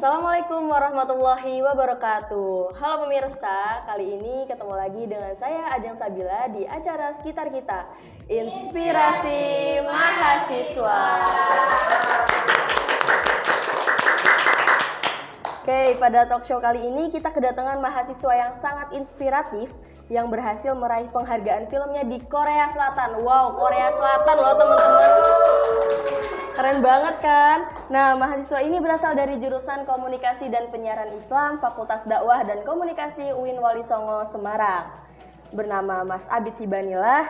Assalamualaikum warahmatullahi wabarakatuh. Halo pemirsa, kali ini ketemu lagi dengan saya Ajeng Sabila di acara Sekitar Kita, Inspirasi Mahasiswa. Oke, pada talk show kali ini kita kedatangan mahasiswa yang sangat inspiratif yang berhasil meraih penghargaan filmnya di Korea Selatan. Wow, Korea Selatan loh teman-teman. Keren banget kan? Nah, mahasiswa ini berasal dari jurusan Komunikasi dan Penyiaran Islam, Fakultas Dakwah dan Komunikasi UIN Wali Songo, Semarang. Bernama Mas Abid Hibanillah.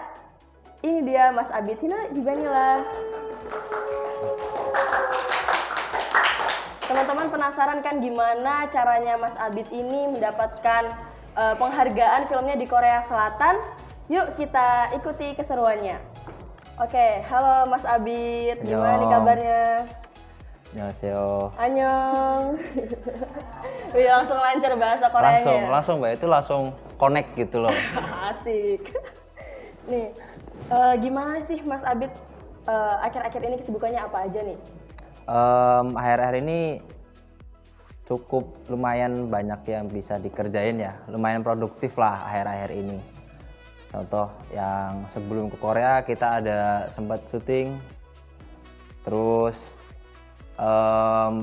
Ini dia Mas Abid Hibanillah. Teman-teman penasaran kan gimana caranya Mas Abid ini mendapatkan penghargaan filmnya di Korea Selatan? Yuk kita ikuti keseruannya. Oke, halo Mas Abid, gimana nih kabarnya? Annyeonghaseyo. Annyeong. Wih, langsung lancar bahasa Koreanya. Langsung Mbak, itu langsung connect gitu loh. Asik. Nih, gimana sih Mas Abid akhir-akhir ini kesibukannya apa aja nih? Akhir-akhir ini cukup lumayan banyak yang bisa dikerjain ya, lumayan produktif lah akhir-akhir ini. Contoh yang sebelum ke Korea kita ada sempat syuting, terus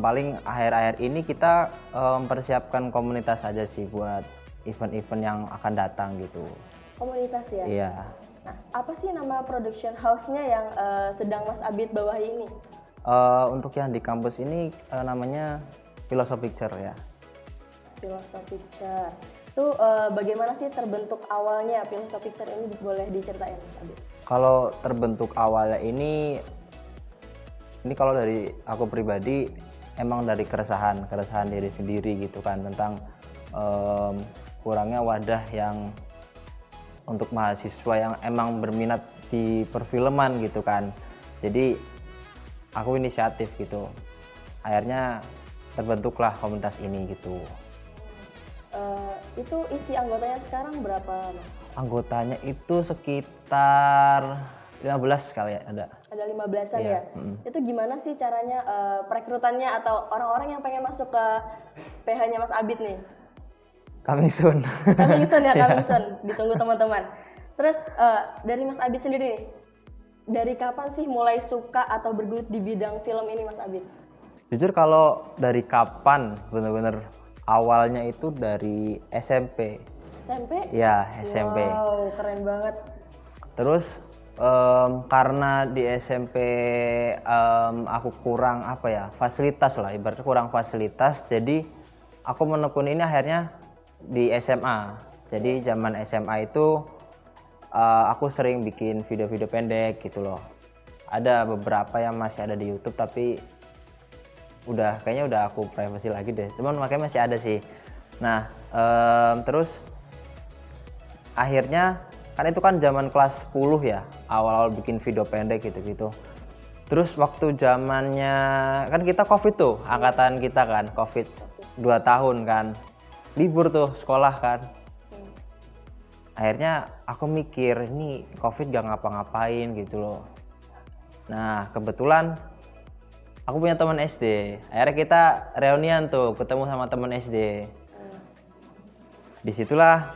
paling akhir-akhir ini kita mempersiapkan komunitas aja sih buat event-event yang akan datang gitu. Komunitas ya? Iya. Nah, apa sih nama production house-nya yang sedang Mas Abid bawahi ini? Untuk yang di kampus ini namanya Philosophy Picture ya. Philosophy Picture. Itu bagaimana sih terbentuk awalnya Philosophy Picture ini, boleh diceritain Mas Abid? Kalau terbentuk awalnya ini kalau dari aku pribadi emang dari keresahan diri sendiri gitu kan, tentang kurangnya wadah yang untuk mahasiswa yang emang berminat di perfilman gitu kan. Jadi aku inisiatif gitu, akhirnya terbentuklah komunitas ini gitu. Itu isi anggotanya sekarang berapa, Mas? Anggotanya itu sekitar 15 kali ya ada. Ada 15-an Iya. ya? Itu gimana sih caranya perekrutannya atau orang-orang yang pengen masuk ke PH-nya Mas Abid nih? Coming soon. Coming soon ya, coming soon. Ditunggu teman-teman. Terus dari Mas Abid sendiri nih, dari kapan sih mulai suka atau bergelut di bidang film ini Mas Abid? Jujur kalau dari kapan bener-bener awalnya itu dari SMP. SMP? Ya, SMP. Wow, keren banget. Terus karena di SMP aku kurang fasilitas lah, ibaratnya kurang fasilitas, jadi aku menekuni ini akhirnya di SMA. Jadi zaman SMA itu aku sering bikin video-video pendek gitu loh. Ada beberapa yang masih ada di YouTube tapi kayaknya udah aku privasi lagi deh, cuman makanya masih ada sih. Nah terus akhirnya kan itu kan zaman kelas 10 ya, awal-awal bikin video pendek gitu-gitu. Terus waktu zamannya kan kita covid tuh, angkatan kita kan covid 2 tahun kan, libur tuh sekolah kan. Akhirnya aku mikir ini covid gak ngapa-ngapain gitu loh. Nah kebetulan aku punya teman SD, akhirnya kita reunian tuh, ketemu sama teman SD. Disitulah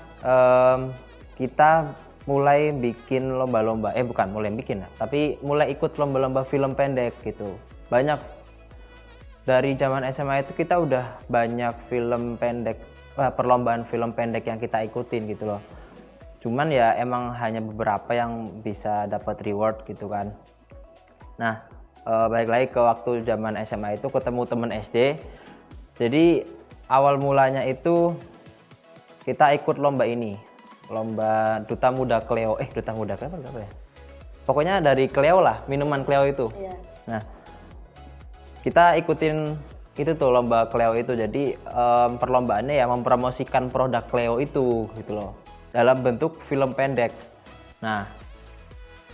kita mulai bikin lomba-lomba, mulai ikut lomba-lomba film pendek gitu. Banyak dari zaman SMA itu kita udah banyak film pendek, perlombaan film pendek yang kita ikutin gitu loh. Cuman ya emang hanya beberapa yang bisa dapat reward gitu kan. Nah balik lagi ke waktu zaman SMA itu ketemu temen SD. Jadi awal mulanya itu kita ikut lomba ini, lomba Duta Muda Cleo. Duta Muda Cleo apa ya? Pokoknya dari Cleo lah, minuman Cleo itu. Iya. Nah kita ikutin itu tuh lomba Cleo itu. Jadi perlombaannya ya mempromosikan produk Cleo itu gitu loh, dalam bentuk film pendek. Nah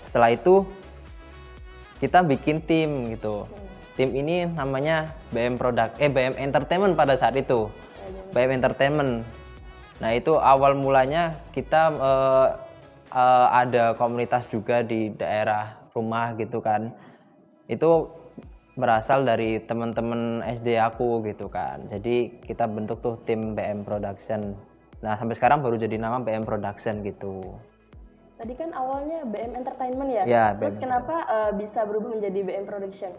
setelah itu kita bikin tim gitu. Tim ini namanya BM Entertainment pada saat itu. BM Entertainment. Nah itu awal mulanya kita ada komunitas juga di daerah rumah gitu kan. Itu berasal dari teman-teman SD aku gitu kan. Jadi kita bentuk tuh tim BM Production. Nah sampai sekarang baru jadi nama BM Production gitu. Tadi kan awalnya BM Entertainment ya? Ya, Terus BM kenapa bisa berubah menjadi BM Production?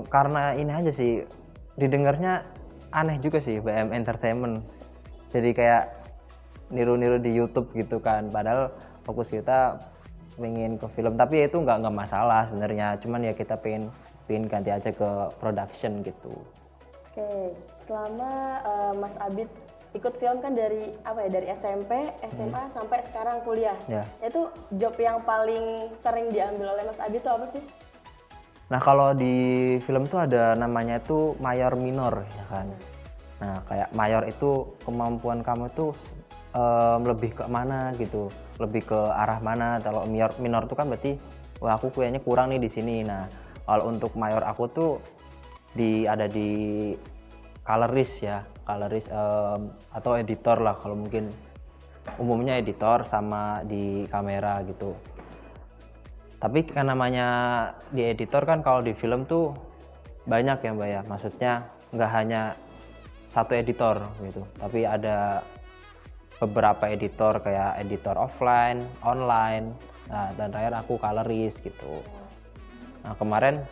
Karena ini aja sih, didengarnya aneh juga sih BM Entertainment. Jadi kayak niru-niru di YouTube gitu kan. Padahal fokus kita pengen ke film, tapi itu nggak masalah sebenarnya. Cuman ya kita pengen ganti aja ke production gitu. Oke, selama Mas Abid ikut film kan dari apa ya, dari SMP, SMA sampai sekarang kuliah. Ya. Itu job yang paling sering diambil oleh Mas Abid itu apa sih? Nah kalau di film tuh ada namanya tuh mayor minor ya kan. Nah kayak mayor itu kemampuan kamu tuh lebih ke mana gitu, lebih ke arah mana. Kalau minor tuh kan berarti wah aku kayaknya kurang nih di sini. Nah kalau untuk mayor aku tuh ada di colorist ya, colorist atau editor lah, kalau mungkin umumnya editor sama di kamera gitu. Tapi kan namanya di editor kan, kalau di film tuh banyak ya Mbak ya, maksudnya nggak hanya satu editor gitu, tapi ada beberapa editor kayak editor offline, online, nah, dan terakhir aku colorist gitu. Nah kemarin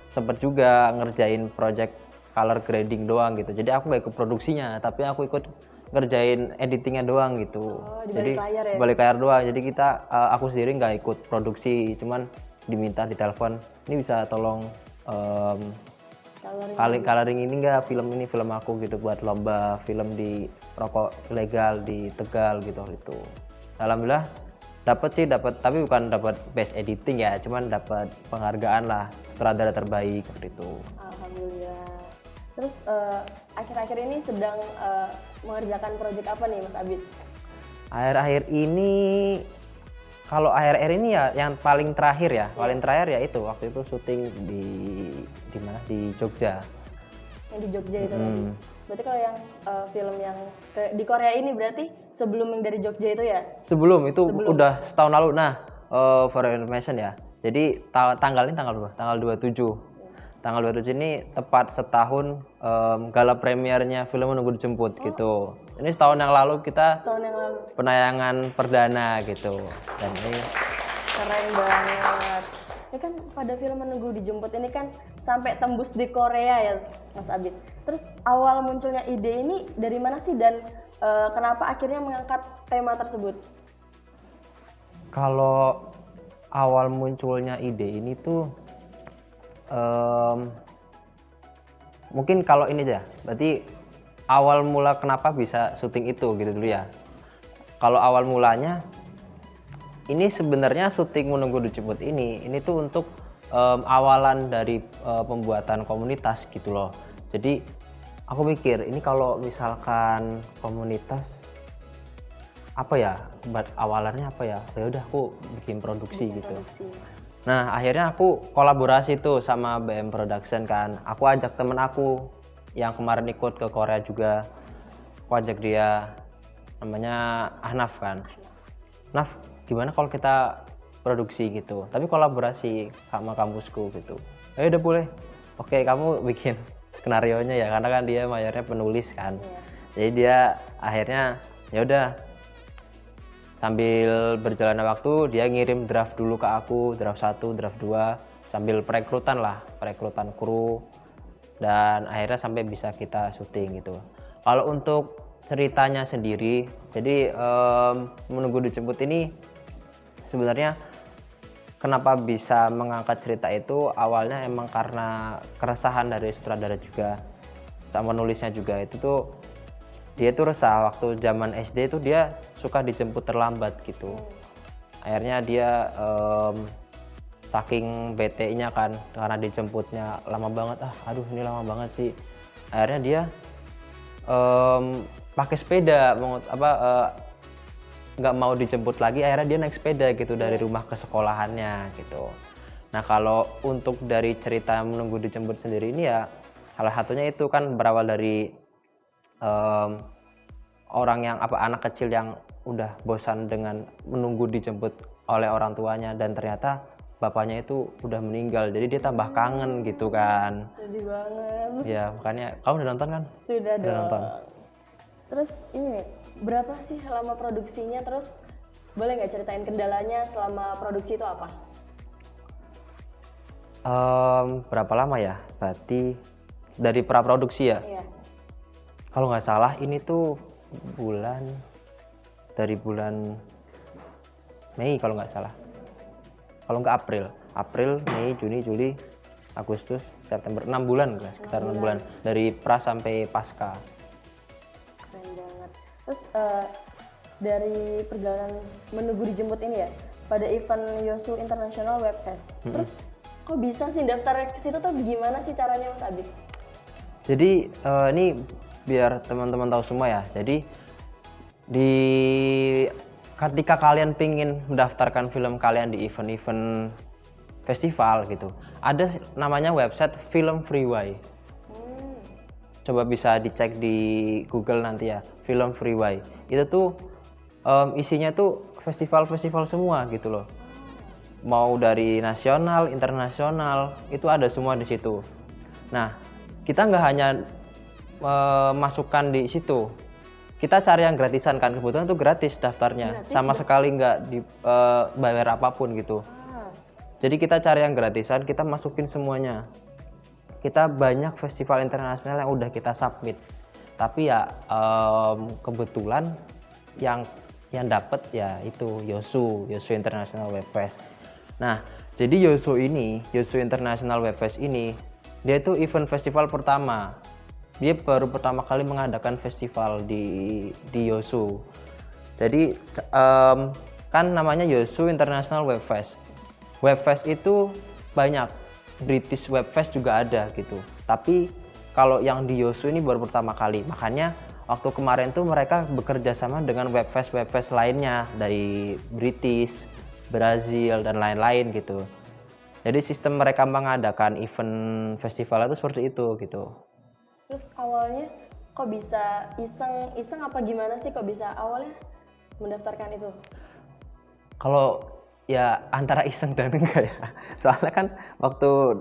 sempet juga ngerjain project color grading doang gitu, jadi aku nggak ikut produksinya, tapi aku ikut ngerjain editingnya doang gitu. Di Jadi balik layar ya? balik layar doang, jadi kita aku sendiri nggak ikut produksi, cuman diminta, ditelepon, ini bisa tolong coloring ini enggak, film ini film aku gitu, buat lomba film di rokok ilegal di Tegal gitu. Alhamdulillah dapat, tapi bukan dapat best editing ya, cuman dapat penghargaan lah sutradara terbaik seperti itu. Alhamdulillah. Terus akhir-akhir ini sedang mengerjakan proyek apa nih Mas Abid? Akhir-akhir ini, kalau akhir-akhir ini ya yang paling terakhir ya, paling terakhir ya itu waktu itu syuting di mana, di Jogja. Yang di Jogja itu tadi. Berarti kalau yang film yang di Korea ini berarti sebelum yang dari Jogja itu ya? Sebelum itu udah setahun lalu. Nah, for information ya. Jadi tanggal ini tanggal berapa? Tanggal 27. Tanggal 27 ini tepat setahun gala premiernya film Menunggu Dijemput gitu. Ini setahun yang lalu kita penayangan perdana gitu. Dan ini keren banget. Ini kan pada film Menunggu Dijemput ini kan sampai tembus di Korea ya Mas Abid. Terus awal munculnya ide ini dari mana sih, dan kenapa akhirnya mengangkat tema tersebut? Kalau awal munculnya ide ini tuh mungkin kalau ini aja, berarti awal mula kenapa bisa syuting itu gitu dulu ya. Kalau awal mulanya ini sebenarnya syuting Menunggu Dijemput ini tuh untuk awalan dari pembuatan komunitas gitu loh. Jadi aku mikir ini kalau misalkan komunitas apa ya, buat awalannya apa ya, ya udah aku bikin produksi gitu. Nah akhirnya aku kolaborasi tuh sama BM Production kan. Aku ajak temen aku yang kemarin ikut ke Korea juga, aku ajak dia, namanya Ahnaf kan. Naf, gimana kalau kita produksi gitu, tapi kolaborasi sama kampusku gitu. Ya udah boleh. Oke, kamu bikin skenario nya ya, karena kan dia mayornya penulis kan. Jadi dia akhirnya ya udah, sambil berjalannya waktu dia ngirim draft dulu ke aku, draft 1, draft 2, sambil perekrutan kru, dan akhirnya sampai bisa kita syuting gitu. Kalau untuk ceritanya sendiri, jadi Menunggu Dijemput ini sebenarnya kenapa bisa mengangkat cerita itu, awalnya emang karena keresahan dari sutradara juga sama penulisnya juga. Itu tuh dia tuh resah waktu zaman SD tuh dia suka dijemput terlambat gitu. Akhirnya dia saking bete-nya kan karena dijemputnya lama banget, aduh ini lama banget sih. Akhirnya dia pakai sepeda, nggak mau dijemput lagi, akhirnya dia naik sepeda gitu dari rumah ke sekolahannya gitu. Nah kalau untuk dari cerita Menunggu Dijemput sendiri ini ya, salah satunya itu kan berawal dari orang yang anak kecil yang udah bosan dengan menunggu dijemput oleh orang tuanya, dan ternyata bapaknya itu udah meninggal, jadi dia tambah kangen gitu kan. Sedih banget. Ya makanya kamu udah nonton kan? Sudah Udah dong. nonton. Terus ini nih, berapa sih lama produksinya? Terus boleh nggak ceritain kendalanya selama produksi itu apa? Berapa lama ya? Berarti dari praproduksi ya? Iya. Kalau nggak salah ini tuh dari bulan Mei kalau nggak salah. Kalau nggak April, Mei, Juni, Juli, Agustus, September, 6 bulan lah, sekitar 6 bulan dari pra sampai pasca. Keren banget. Terus dari perjalanan menunggu dijemput ini ya, pada event Yosu International Web Fest. Terus kok bisa sih daftar ke situ tuh gimana sih caranya Mas Abid? Jadi ini biar teman-teman tahu semua ya. Jadi ketika kalian pingin mendaftarkan film kalian di event-event festival gitu, ada namanya website Film Freeway. Coba bisa dicek di Google nanti ya, Film Freeway. Itu tuh isinya tuh festival-festival semua gitu loh. Mau dari nasional, internasional, itu ada semua di situ. Nah, kita nggak hanya masukkan di situ, kita cari yang gratisan kan, kebetulan itu gratis daftarnya, sama sekali nggak dibayar apapun gitu. Jadi kita cari yang gratisan, kita masukin semuanya. Kita banyak festival internasional yang udah kita submit, tapi ya kebetulan yang dapat ya itu Yosu International Web Fest. Nah, jadi Yosu International Web Fest ini dia itu event festival pertama. Dia baru pertama kali mengadakan festival di Yosu. Jadi kan namanya Yosu International Web Fest. Web Fest itu banyak, British Web Fest juga ada gitu. Tapi kalau yang di Yosu ini baru pertama kali. Makanya waktu kemarin tuh mereka bekerja sama dengan web fest lainnya dari British, Brazil dan lain-lain gitu. Jadi sistem mereka mengadakan event festival itu seperti itu gitu. Terus awalnya kok bisa iseng apa gimana sih kok bisa awalnya mendaftarkan itu? Kalau ya antara iseng dan enggak ya. Soalnya kan waktu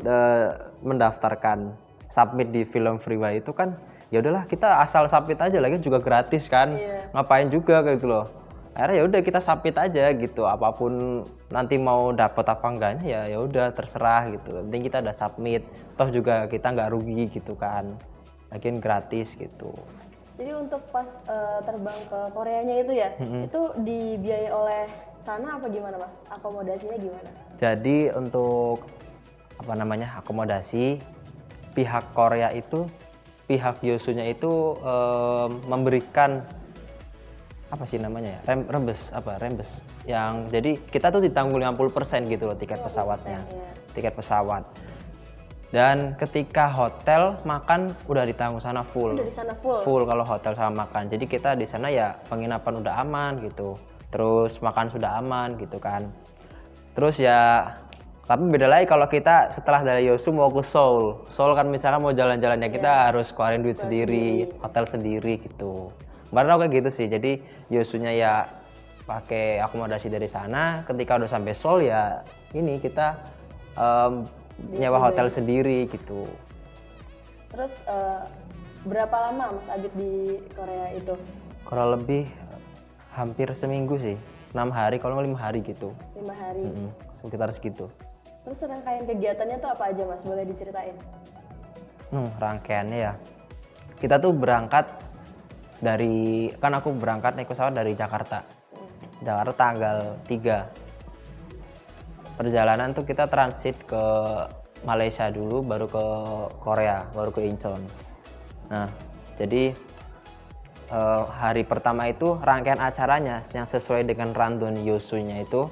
mendaftarkan submit di Film Freeway itu kan ya udahlah kita asal submit aja, lagi juga gratis kan. Ngapain juga gitu loh. Akhirnya ya udah kita submit aja gitu, apapun nanti mau dapat apa enggaknya ya udah terserah gitu. Penting kita udah submit, toh juga kita nggak rugi gitu kan. Lagian gratis gitu. Jadi untuk pas terbang ke Koreanya itu ya, itu dibiayai oleh sana apa gimana Mas? Akomodasinya gimana? Jadi untuk akomodasi, pihak Korea itu, pihak Yosunya itu memberikan rembes yang jadi kita tuh ditanggung 50% gitu loh tiket pesawatnya. Tiket pesawat. Dan ketika hotel makan udah ditanggung sana full. Udah di sana full. Full kalau hotel sama makan. Jadi kita di sana ya penginapan udah aman gitu. Terus makan sudah aman gitu kan. Terus ya tapi beda lagi kalau kita setelah dari Yosu mau ke Seoul. Seoul kan misalkan mau jalan-jalan ya kita harus keluarin duit sendiri, hotel sendiri gitu. Kemarin kayak gitu sih. Jadi Yosunya ya pakai akomodasi dari sana. Ketika udah sampai Seoul ya ini kita nyewa hotel sendiri gitu. Terus berapa lama Mas Abid di Korea itu? Kurang lebih hampir seminggu sih, 6 hari kalau nggak 5 hari gitu. 5 hari. Sekitar segitu. Terus rangkaian kegiatannya tuh apa aja Mas? Boleh diceritain? Rangkaiannya ya, kita tuh berangkat aku berangkat naik pesawat dari Jakarta. Jakarta tanggal 3. Perjalanan tuh kita transit ke Malaysia dulu, baru ke Korea, baru ke Incheon. Nah, jadi hari pertama itu rangkaian acaranya yang sesuai dengan rundown Yosunya itu,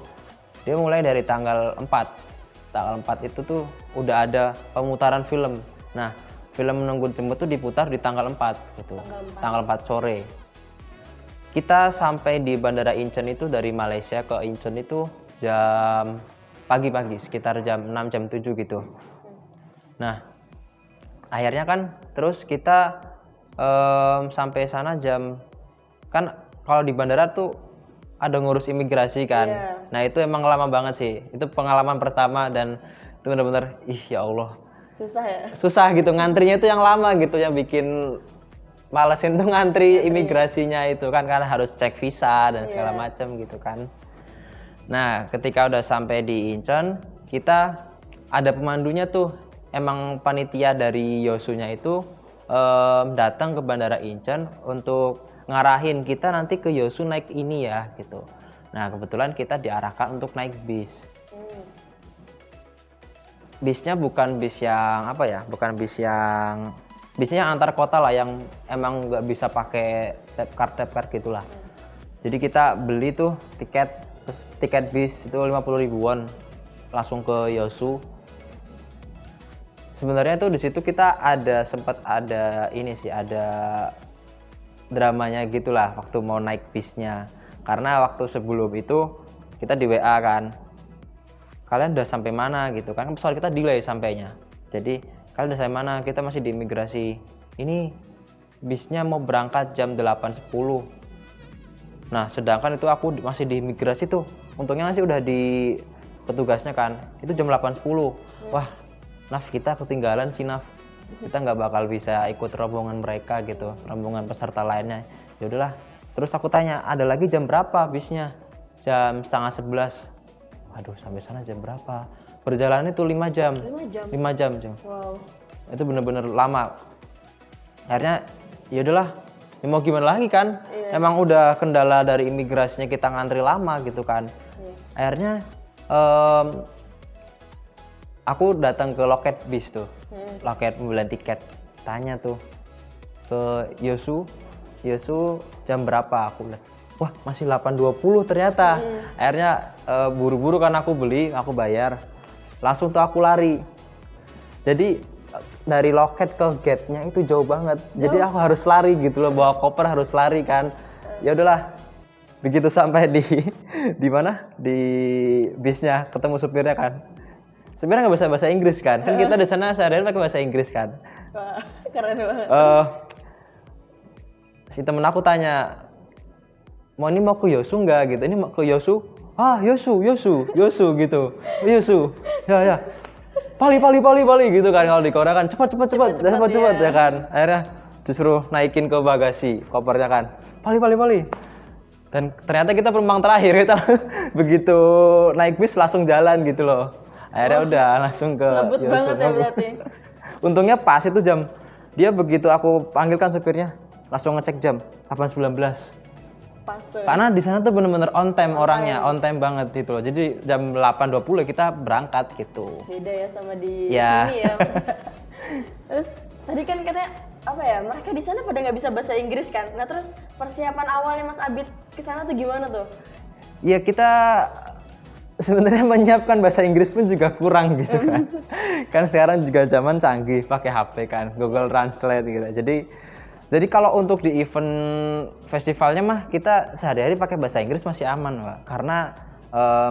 dia mulai dari tanggal 4. Tanggal 4 itu tuh udah ada pemutaran film. Nah, film Menunggu Jemput tuh diputar di tanggal 4 gitu. Tanggal 4 sore. Kita sampai di Bandara Incheon itu dari Malaysia ke Incheon itu jam pagi-pagi, sekitar jam 6, jam 7 gitu. Nah, akhirnya kan terus kita sampai sana kan kalau di bandara tuh ada ngurus imigrasi kan. Iya. Nah itu emang lama banget sih. Itu pengalaman pertama dan itu bener-bener ya Allah. Susah ya? Susah gitu ngantrinya itu yang lama gitu yang bikin malesin tuh ngantri imigrasinya itu kan karena harus cek visa dan segala macam gitu kan. Nah ketika udah sampai di Incheon kita ada pemandunya tuh emang panitia dari Yosunya itu datang ke Bandara Incheon untuk ngarahin kita nanti ke Yosu naik ini ya gitu. Nah kebetulan kita diarahkan untuk naik bis. Bisnya bukan bis yang apa ya, bukan bis yang bisnya antar kota lah yang emang nggak bisa pakai tap card gitulah. Jadi kita beli tuh tiket bis itu 50.000 won langsung ke Yosu. Sebenarnya tuh di situ kita sempat ada ini sih ada dramanya gitulah waktu mau naik bisnya. Karena waktu sebelum itu kita di WA kan. Kalian udah sampai mana gitu kan pesawat kita delay sampainya. Jadi kalian udah sampai mana? Kita masih di imigrasi. Ini bisnya mau berangkat jam 8.10. Nah, sedangkan itu aku masih di imigrasi tuh. Untungnya masih udah di petugasnya kan. Itu jam 8.10. Wah, Naf kita ketinggalan sih Naf. Kita nggak bakal bisa ikut rombongan mereka gitu, rombongan peserta lainnya. Ya udahlah. Terus aku tanya, ada lagi jam berapa bisnya? Jam 10:30. Waduh, sampai sana jam berapa? Perjalanan itu 5 jam. 5 jam. Wow. Itu bener-bener lama. Akhirnya ya udahlah, ya mau gimana lagi kan? Emang udah kendala dari imigrasinya kita ngantri lama gitu kan. Akhirnya aku datang ke loket bis tuh. Loket pembelian tiket. Tanya tuh ke Yosu jam berapa? Aku bilang, wah masih 8.20 ternyata. Akhirnya buru-buru kan aku beli, aku bayar. Langsung tuh aku lari. Jadi dari loket ke gate-nya itu jauh banget. Jadi aku harus lari gitu loh, bawa koper harus lari kan. Ya udahlah. Begitu sampai di mana? Di bisnya ketemu supirnya kan. Supirnya nggak bisa bahasa Inggris kan. Kan kita di sana sehari-hari pakai bahasa Inggris kan. Wah, keren banget. Si temen aku tanya, ini mau ke Yosu nggak gitu? Ini mau ke Yosu? Ah Yosu gitu. Yosu, ya. Pali gitu kan kalau di Korea kan cepat ya kan. Akhirnya disuruh naikin ke bagasi kopernya kan. Pali. Dan ternyata kita penumpang terakhir kita begitu naik bis langsung jalan gitu loh. Akhirnya udah langsung ke Ngebut Yosu. banget ya berarti. Untungnya pas itu jam dia begitu aku panggilkan supirnya langsung ngecek jam 8.19. Pas. Karena di sana tuh bener-bener on time orangnya, on time banget gitu loh. Jadi jam 8.20 kita berangkat gitu. Beda ya sama di Ya. sini ya. Mas. Terus tadi kan katanya apa ya? Mereka di sana pada nggak bisa bahasa Inggris kan. Nah terus persiapan awalnya Mas Abid ke sana tuh gimana tuh? Ya kita sebenarnya menyiapkan bahasa Inggris pun juga kurang gitu kan. Kan sekarang juga zaman canggih pakai HP kan, Google Translate gitu. Jadi kalau untuk di event festivalnya mah kita sehari-hari pakai bahasa Inggris masih aman, Pak. Karena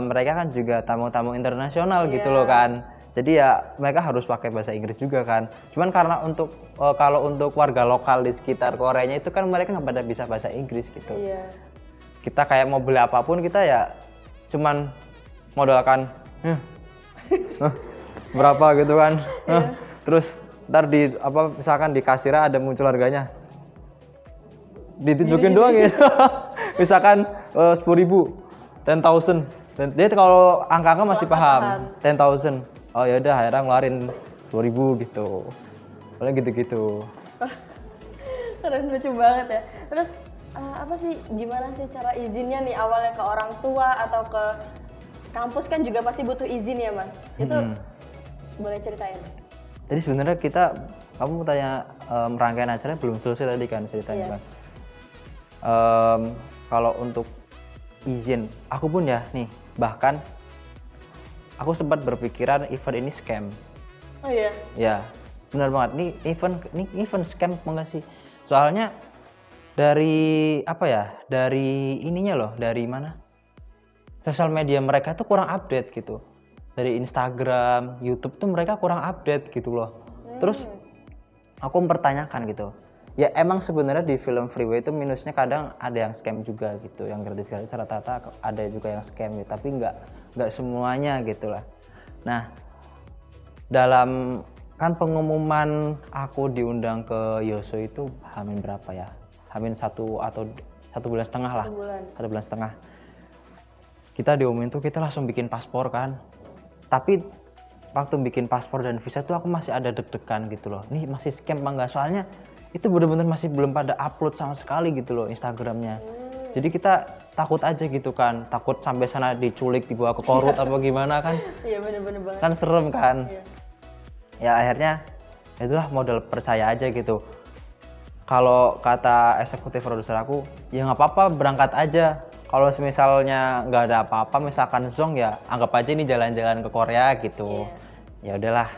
mereka kan juga tamu-tamu internasional gitu loh kan. Jadi ya mereka harus pakai bahasa Inggris juga kan. Cuman karena kalau untuk warga lokal di sekitar Koreanya itu kan mereka nggak pada bisa bahasa Inggris gitu. Iya. Kita kayak mau beli apapun kita ya cuman modalkan berapa gitu kan. Terus ntar misalkan di kasirnya ada muncul harganya. Ditunjukin doang gitu. Misalkan 10.000, 10.000. Dia kalau angka masih paham. 10.000. Oh ya udah akhirnya ngeluarin 10.000 gitu. Paling gitu-gitu. Keren, lucu banget ya. Terus apa sih gimana sih cara izinnya nih awalnya ke orang tua atau ke kampus kan juga pasti butuh izin ya Mas. Itu boleh ceritain. Jadi sebenarnya kamu tanya rangkaian acaranya belum selesai tadi kan ceritanya kan. Kalau untuk izin, aku pun ya nih bahkan aku sempat berpikiran event ini scam. Oh iya? Ya, benar banget. Ini event scam enggak sih? Soalnya dari dari ininya loh, dari mana? Sosial media mereka tuh kurang update gitu. Dari Instagram, YouTube tuh mereka kurang update gitu loh. Terus aku mempertanyakan gitu. Ya emang sebenarnya di film Freeway itu minusnya kadang ada yang scam juga gitu, yang gratis-gratis rata-rata ada juga yang scam gitu, tapi nggak semuanya gitu lah. Nah, dalam kan pengumuman aku diundang ke Yoso itu hamin berapa ya? Hamin 1 atau 1,5 bulan lah. 1 bulan setengah. Kita diumumin tuh kita langsung bikin paspor kan. Tapi waktu bikin paspor dan visa tuh aku masih ada deg-degan gitu loh. Nih masih scam apa enggak? Soalnya itu bener-bener masih belum pada upload sama sekali gitu loh Instagramnya. Jadi kita takut aja gitu kan, takut sampai sana diculik, dibawa ke Korut apa gimana kan. Iya bener-bener banget. Kan serem kan. Iya. Ya akhirnya itulah modal percaya aja gitu. Kalau kata eksekutif produser aku, ya nggak apa-apa berangkat aja. Kalau misalnya nggak ada apa-apa, misalkan zong ya anggap aja ini jalan-jalan ke Korea gitu. Ya udahlah,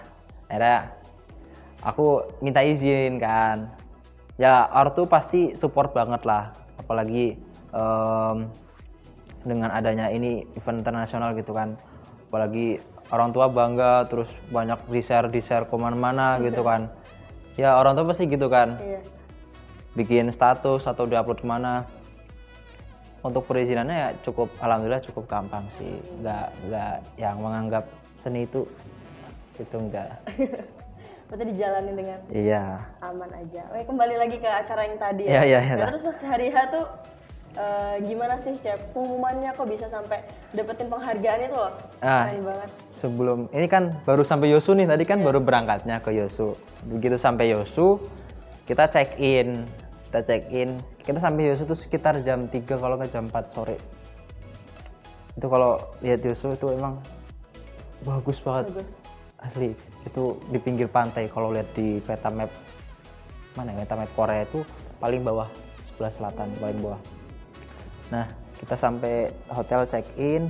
akhirnya aku minta izin kan. Ya ortu pasti support banget lah, apalagi dengan adanya ini event internasional gitu kan. Apalagi orang tua bangga, terus banyak di-share kemana-mana gitu kan. Ya orang tua pasti gitu kan. Iya. Bikin status atau diupload kemana. Untuk perizinannya ya cukup, alhamdulillah cukup gampang sih. Nggak yang menganggap seni itu enggak. Berarti dijalanin dengan Iya. aman aja. Oke, kembali lagi ke acara yang tadi ya. Iya. Nah, terus pas hari H tuh gimana sih kayak pengumumannya kok bisa sampai dapetin penghargaan itu loh? Keren banget. Sebelum ini kan baru sampai Yosu nih, tadi kan baru berangkatnya ke Yosu. Begitu sampai Yosu, kita check in. Kita sampai Yosu tuh sekitar jam 3 kalau nggak jam 4 sore. Itu kalau lihat Yosu itu emang bagus banget. Asli, itu di pinggir pantai. Kalau lihat di peta map Korea itu paling bawah, sebelah selatan paling bawah. Nah, kita sampai hotel check in.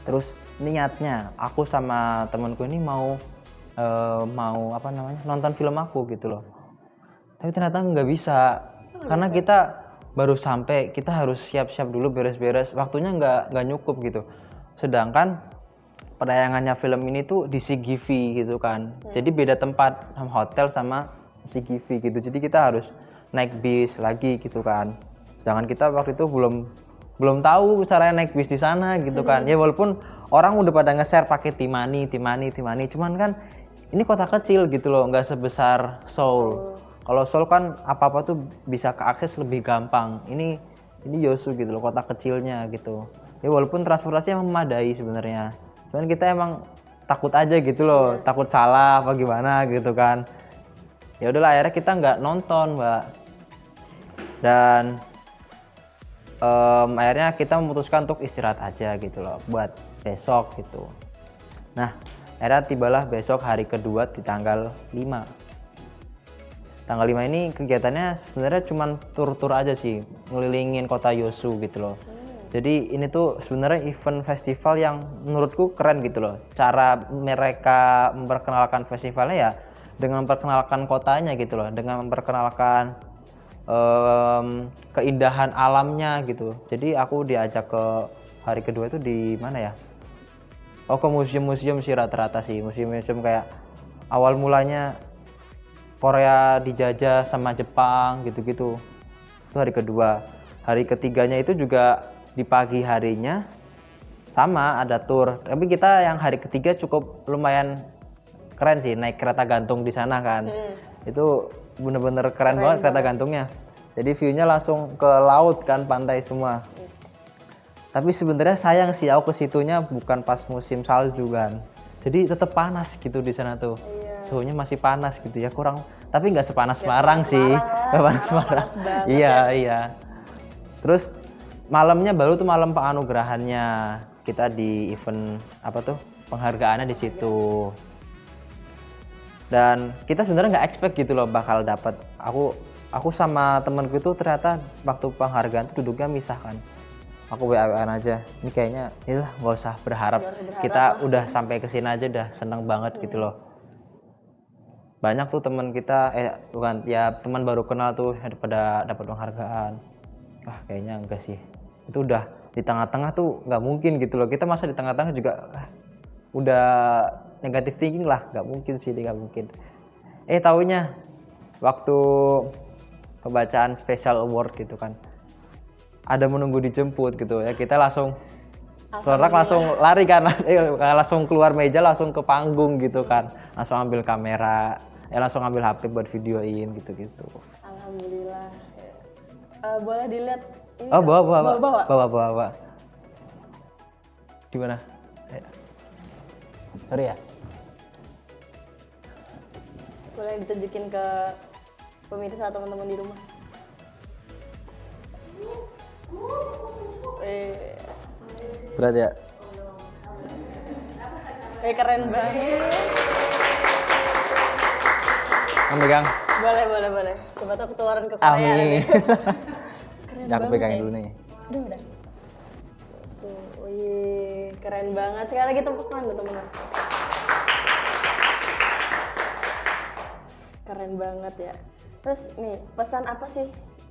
Terus niatnya aku sama temanku ini mau nonton film aku gitu loh. Tapi ternyata nggak bisa. Karena kita baru sampai, kita harus siap-siap dulu, beres-beres. Waktunya nggak nyukup gitu. Sedangkan penayangannya film ini tuh di CGV gitu kan. Jadi beda tempat hotel sama CGV gitu. Jadi kita harus naik bis lagi gitu kan. Sedangkan kita waktu itu belum tahu caranya naik bis di sana gitu kan. Ya walaupun orang udah pada nge-share pakai Timani, cuman kan ini kota kecil gitu loh, nggak sebesar Seoul. Kalau Seoul kan apa-apa tuh bisa keakses lebih gampang. Ini Yosu gitu loh, kota kecilnya gitu. Ya walaupun transportasinya memadai sebenarnya. Cuman kita emang takut aja gitu loh, takut salah apa gimana gitu kan. Ya udahlah akhirnya kita nggak nonton, Mbak. Dan akhirnya kita memutuskan untuk istirahat aja gitu loh, buat besok gitu. Nah, akhirnya tibalah besok hari kedua di tanggal 5. Tanggal 5 ini kegiatannya sebenarnya cuman tur-tur aja sih, ngelilingin kota Yosu gitu loh. Jadi ini tuh sebenarnya event festival yang menurutku keren gitu loh. Cara mereka memperkenalkan festivalnya ya dengan memperkenalkan kotanya gitu loh, dengan memperkenalkan keindahan alamnya gitu. Jadi aku diajak ke hari kedua itu di mana ya? Oh, ke museum-museum sih rata-rata sih, museum-museum kayak awal mulanya Korea dijajah sama Jepang gitu-gitu. Itu hari kedua. Hari ketiganya itu juga di pagi harinya sama ada tour. Tapi kita yang hari ketiga cukup lumayan keren sih, naik kereta gantung di sana kan. Itu bener-bener keren banget kereta gantungnya. Jadi view-nya langsung ke laut kan, pantai semua. Tapi sebenarnya sayang sih aku ke situnya bukan pas musim salju kan. Jadi tetap panas gitu di sana tuh. Suhunya masih panas gitu ya, kurang, tapi nggak sepanas Semarang sih. Nggak panas Semarang. Iya. Terus malamnya baru tuh malam penganugerahannya. Kita di event penghargaannya di situ. Dan kita sebenarnya nggak expect gitu loh bakal dapat. Aku sama temanku itu ternyata waktu penghargaan tuh duduknya misah kan. Aku WA-WA aja. Ini kayaknya yalah nggak usah berharap. Kita udah sampai ke sini aja udah seneng banget gitu loh. Banyak tuh teman kita teman baru kenal tuh pada dapat penghargaan. Wah, kayaknya enggak sih. Itu udah di tengah-tengah tuh nggak mungkin gitu loh. Kita masa di tengah-tengah juga udah negatif thinking lah, nggak mungkin sih, nggak mungkin. Taunya waktu pembacaan special award gitu kan. Ada menunggu dijemput gitu ya, kita langsung sontak langsung lari kan, langsung keluar meja langsung ke panggung gitu kan, langsung ambil kamera, langsung ambil HP buat videoin gitu-gitu. Alhamdulillah. Boleh dilihat ini Oh, nggak? bawa. Di mana? Sorry ya. Boleh ditunjukin ke pemirsa teman-teman di rumah. Berat ya? Keren banget. Kamu pegang? Boleh. Siapa tahu ketularan ke Korea. Amin. Keren Ya, aku banget pegangin ya. dulu nih. Udah. Wih, keren banget. Sekali lagi tepuk tangan buat teman-teman. Keren banget ya. Terus nih, pesan apa sih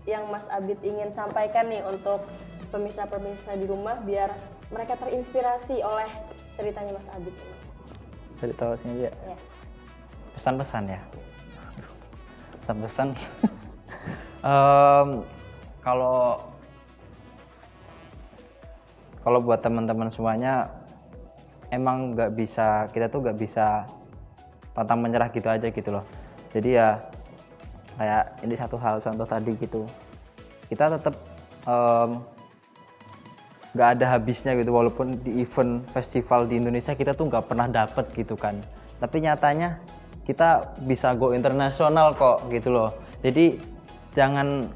yang Mas Abid ingin sampaikan nih untuk pemirsa-pemirsa di rumah biar mereka terinspirasi oleh ceritanya Mas Abid ini? Cerita sini aja. Ya. Pesan-pesan ya. Pesan-pesan. Kalau buat teman-teman semuanya, emang kita tuh nggak bisa pantang menyerah gitu aja gitu loh. Jadi ya kayak ini satu hal contoh tadi gitu, kita tetap nggak ada habisnya gitu, walaupun di event festival di Indonesia kita tuh nggak pernah dapet gitu kan, tapi nyatanya kita bisa go internasional kok gitu loh. Jadi jangan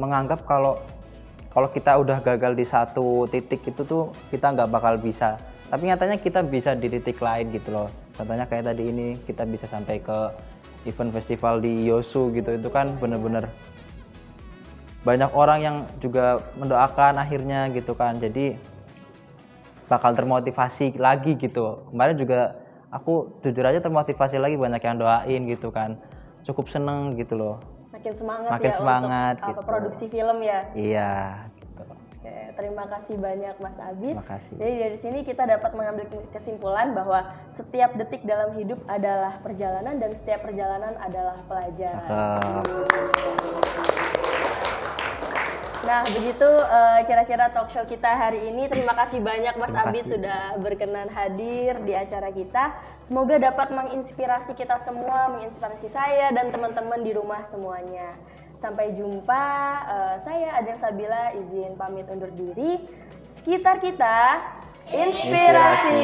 menganggap kalau kita udah gagal di satu titik itu tuh kita nggak bakal bisa, tapi nyatanya kita bisa di titik lain gitu loh. Contohnya kayak tadi ini kita bisa sampai ke event festival di Yosu gitu, itu kan bener-bener banyak orang yang juga mendoakan akhirnya gitu kan, jadi bakal termotivasi lagi gitu. Kemarin juga aku jujur aja termotivasi lagi, banyak yang doain gitu kan, cukup seneng gitu loh. Makin semangat Makin ya semangat untuk gitu. produksi film ya. Iya gitu. Oke, terima kasih banyak Mas Abid. Terima kasih. Jadi dari sini kita dapat mengambil kesimpulan bahwa setiap detik dalam hidup adalah perjalanan dan setiap perjalanan adalah pelajaran. Nah, begitu kira-kira talk show kita hari ini. Terima kasih banyak Mas Terima Abid kasih. sudah berkenan hadir di acara kita. Semoga dapat menginspirasi kita semua, menginspirasi saya dan teman-teman di rumah semuanya. Sampai jumpa. Saya Aden Sabila izin pamit undur diri. Sekitar kita inspirasi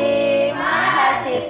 mahasiswa.